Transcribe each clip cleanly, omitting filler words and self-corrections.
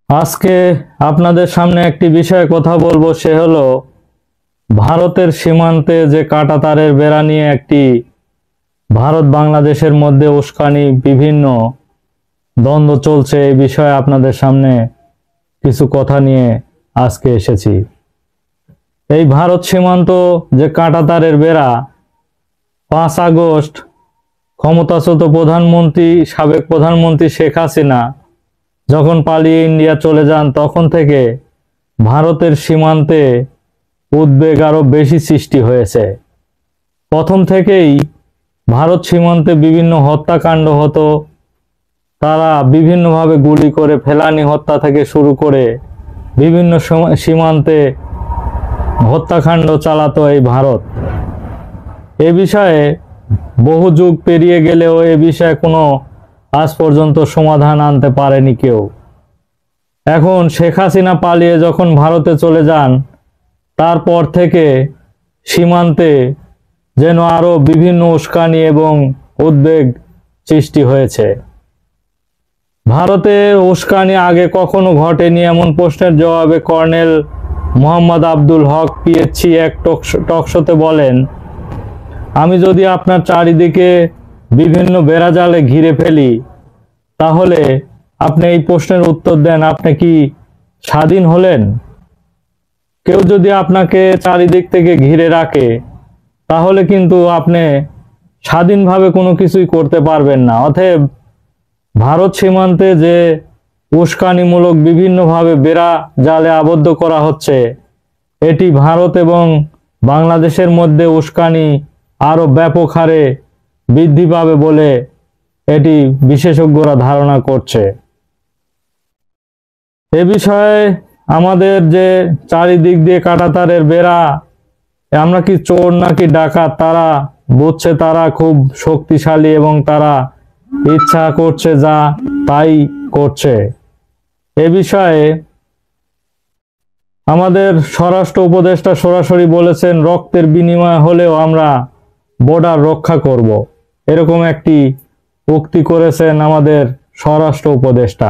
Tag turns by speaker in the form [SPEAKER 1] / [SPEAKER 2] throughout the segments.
[SPEAKER 1] আজকে আপনাদের সামনে একটি বিষয়ে কথা বলবো, সে হলো ভারতের সীমান্তে যে কাঁটাতারের বেড়া নিয়ে একটি ভারত বাংলাদেশের মধ্যে উস্কানি বিভিন্ন দ্বন্দ্ব চলছে। এই বিষয়ে আপনাদের সামনে কিছু কথা নিয়ে আজকে এসেছি। এই ভারত সীমান্ত যে কাঁটাতারের বেড়া 5 আগস্ট ক্ষমতাচ্যুত সাবেক প্রধানমন্ত্রী শেখ হাসিনা যখন পালিয়ে ইন্ডিয়া চলে যান, তখন থেকে ভারতের সীমান্তে উদ্বেগ আরো বেশি সৃষ্টি হয়েছে। প্রথম থেকেই ভারত সীমান্তে বিভিন্ন হত্যাকাণ্ড হতো। তারা বিভিন্নভাবে গুলি করে ফেলানি হত্যা থেকে শুরু করে বিভিন্ন সীমান্তে হত্যাকাণ্ড চালাতো এই ভারত। এ বিষয়ে বহু যুগ পেরিয়ে গেলেও এ বিষয়ে কোনো আজ পর্যন্ত সমাধান আনতে পারেনি কেউ। এখন শেখ হাসিনা পালিয়ে যখন ভারতে চলে যান, তারপর থেকে সীমান্তে যেন আরো বিভিন্ন উস্কানি এবং উদ্বেগ সৃষ্টি হয়েছে। ভারতে উস্কানি আগে কখনো ঘটেনি এমন প্রশ্নের জবাবে কর্নেল মোহাম্মদ আব্দুল হক পিএসসি এক টকশোতে বলেন, আমি যদি আপনার চারিদিকে বিভিন্ন বেড়াজালে ঘিরে ফেলি, তাহলে আপনি এই প্রশ্নের উত্তর দেন, আপনি কি স্বাধীন হলেন? কেউ যদি আপনাকে চারিদিক থেকে ঘিরে রাখে, তাহলে কিন্তু আপনি স্বাধীনভাবে কোনো কিছুই করতে পারবেন না। অতএব ভারত সীমান্তে যে উস্কানিমূলক বিভিন্নভাবে বেড়া জালে আবদ্ধ করা হচ্ছে, এটি ভারত এবং বাংলাদেশের মধ্যে উস্কানি আরো ব্যাপক হারে বৃদ্ধি পাবে বলে এটি বিশেষজ্ঞরা ধারণা করছে। এ বিষয়ে আমাদের যে চারিদিক দিয়ে কাঁটাতারের বেড়া, আমরা কি চোর নাকি ডাকাত তারা বুঝছে, তারা খুব শক্তিশালী এবং তারা ইচ্ছা করছে যা তাই করছে। এ বিষয়ে আমাদের স্বরাষ্ট্র উপদেষ্টা সরাসরি বলেছেন, রক্তের বিনিময় হলেও আমরা বর্ডার রক্ষা করব, এরকম একটি উক্তি করেছেন আমাদের স্বরাষ্ট্র উপদেষ্টা।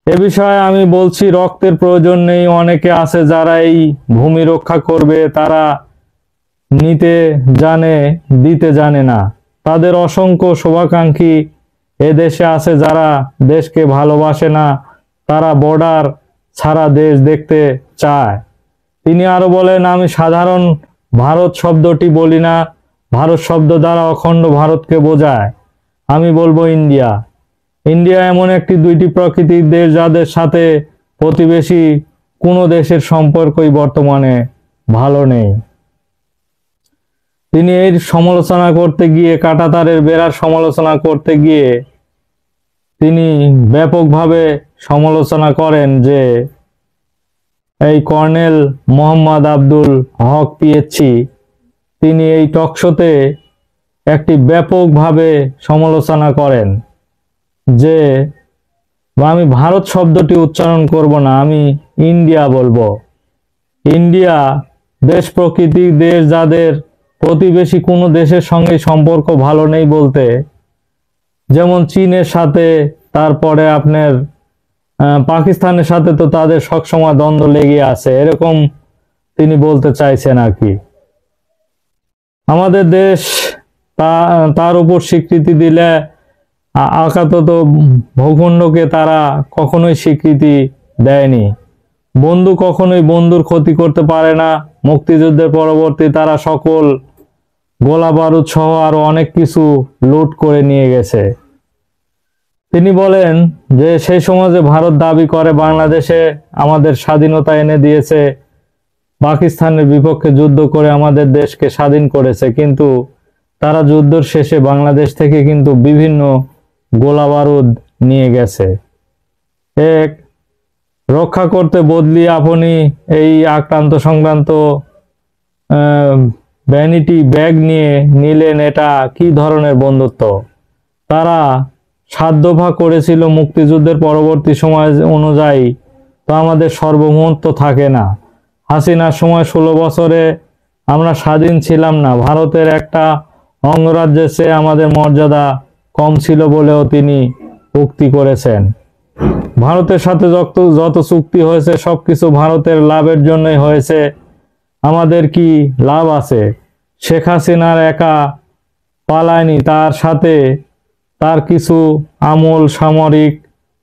[SPEAKER 1] এ বিষয়ে আমি বলছি, রক্তের প্রয়োজন নেই। অনেকে আছে যারা এই ভূমি রক্ষা করবে, তারা নিতে জানে, দিতে জানে না। তাদের অসংখ্য শুভাকাঙ্ক্ষী এ দেশে আছে যারা দেশকে ভালোবাসে না, তারা বর্ডার ছাড়া দেশ দেখতে চায়। তিনি আরো বলেন, আমি সাধারণ ভারত শব্দটি বলি না, ভারত শব্দ দ্বারা অখণ্ড ভারতকে বোঝায়। আমি বলবো ইন্ডিয়া। ইন্ডিয়া এমন একটি দুইটি প্রকৃতির দেশ যাদের সাথে প্রতিবেশী কোনো দেশের সম্পর্কই বর্তমানে ভালো নেই। তিনি এর সমালোচনা করতে গিয়ে, কাঁটাতারের বেড়ার সমালোচনা করতে গিয়ে তিনি ব্যাপকভাবে সমালোচনা করেন যে এই কর্নেল মোহাম্মদ আব্দুল হক পিএসসি, তিনি এই টকশোতে একটি ব্যাপকভাবে সমালোচনা করেন যে আমি ভারত শব্দটি উচ্চারণ করব না, আমি ইন্ডিয়া বলবো। ইন্ডিয়া দেশ প্রকৃতির দেশ, যাদের প্রতিবেশী কোনো দেশের সঙ্গে সম্পর্ক ভালো নেই বলতে, যেমন চীনের সাথে, তারপরে আপনার পাকিস্তানের সাথে তো তাদের সবসময় দ্বন্দ্ব লেগে আছে, এরকম তিনি বলতে চাইছেন আর কি। আমাদের দেশ তার উপর স্বীকৃতি দিলে আপাতত ভূখণ্ডকে তারা কখনোই স্বীকৃতি দেয়নি। বন্ধু কখনোই বন্ধুর ক্ষতি করতে পারে না। মুক্তিযুদ্ধের পরবর্তী তারা সকল গোলা বারুদ সহ আরো অনেক কিছু লুট করে নিয়ে গেছে। তিনি বলেন যে সেই সময় যে ভারত দাবি করে বাংলাদেশে আমাদের স্বাধীনতা এনে দিয়েছে, পাকিস্তানের বিপক্ষে যুদ্ধ করে আমাদের দেশকে স্বাধীন করেছে, কিন্তু তারা যুদ্ধের শেষে বাংলাদেশ থেকে কিন্তু বিভিন্ন গোলা বারুদ নিয়ে গেছে। এক রক্ষা করতে বদলি আপনি এই আক্রান্ত সংক্রান্ত ভ্যানিটি ব্যাগ নিয়ে নিলেন, এটা কি ধরনের বন্ধুত্ব? তারা 7 দফা করেছিল মুক্তিযুদ্ধের পরবর্তী সময় অনুযায়ী, তো আমাদের সার্বভৌমত্ব থাকে না। হাসিনার সময় 16 বছরে আমরা স্বাধীন ছিলাম না, ভারতের একটা অঙ্গরাজ্যের চেয়ে আমাদের মর্যাদা কম ছিল বলেও তিনি উক্তি করেছেন। ভারতের সাথে যত যত চুক্তি হয়েছে সবকিছু ভারতের লাভের জন্যই হয়েছে। আমাদের কি লাভ আছে? শেখ হাসিনার একা পালায়নি, তার সাথে তার কিছু আমল সামরিক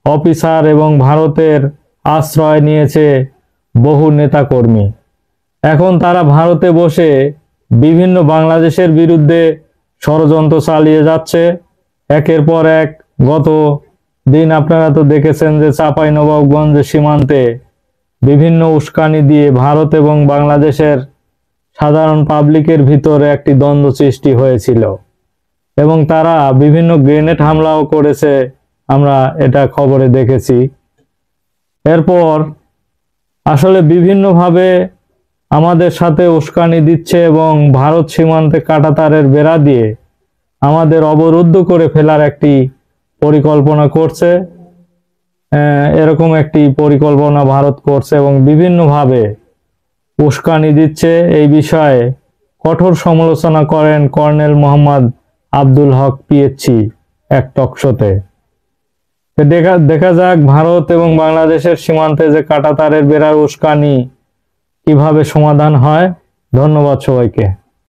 [SPEAKER 1] অফিসার এবং ভারতের আশ্রয় নিয়েছে বহু নেতাকর্মী। এখন তারা ভারতে বসে বিভিন্ন বাংলাদেশের বিরুদ্ধে ষড়যন্ত্র চালিয়ে যাচ্ছে একের পর এক। গত দিন আপনারা তো দেখেছেন যে চাঁপাইনবাবগঞ্জ সীমান্তে বিভিন্ন উস্কানি দিয়ে ভারত এবং বাংলাদেশের সাধারণ পাবলিকের ভিতরে একটি দ্বন্দ্ব সৃষ্টি হয়েছিল এবং তারা বিভিন্ন গ্রেনেড হামলাও করেছে, আমরা এটা খবরে দেখেছি। এরপর আসলে বিভিন্নভাবে আমাদের সাথে উস্কানি দিচ্ছে এবং ভারত সীমান্তে কাঁটাতারের বেড়া দিয়ে আমাদের অবরুদ্ধ করে ফেলার একটি পরিকল্পনা করছে। এরকম একটি পরিকল্পনা ভারত করছে এবং বিভিন্নভাবে উস্কানি দিচ্ছে। এই বিষয়ে কঠোর সমালোচনা করেন কর্নেল মোহাম্মদ আব্দুল হক পিএসসি এক টকশোতে। দেখা যাক ভারত এবং বাংলাদেশের সীমান্তে যে কাঁটাতারের বেড়ার উস্কানি কিভাবে সমাধান হয়। ধন্যবাদ সবাইকে।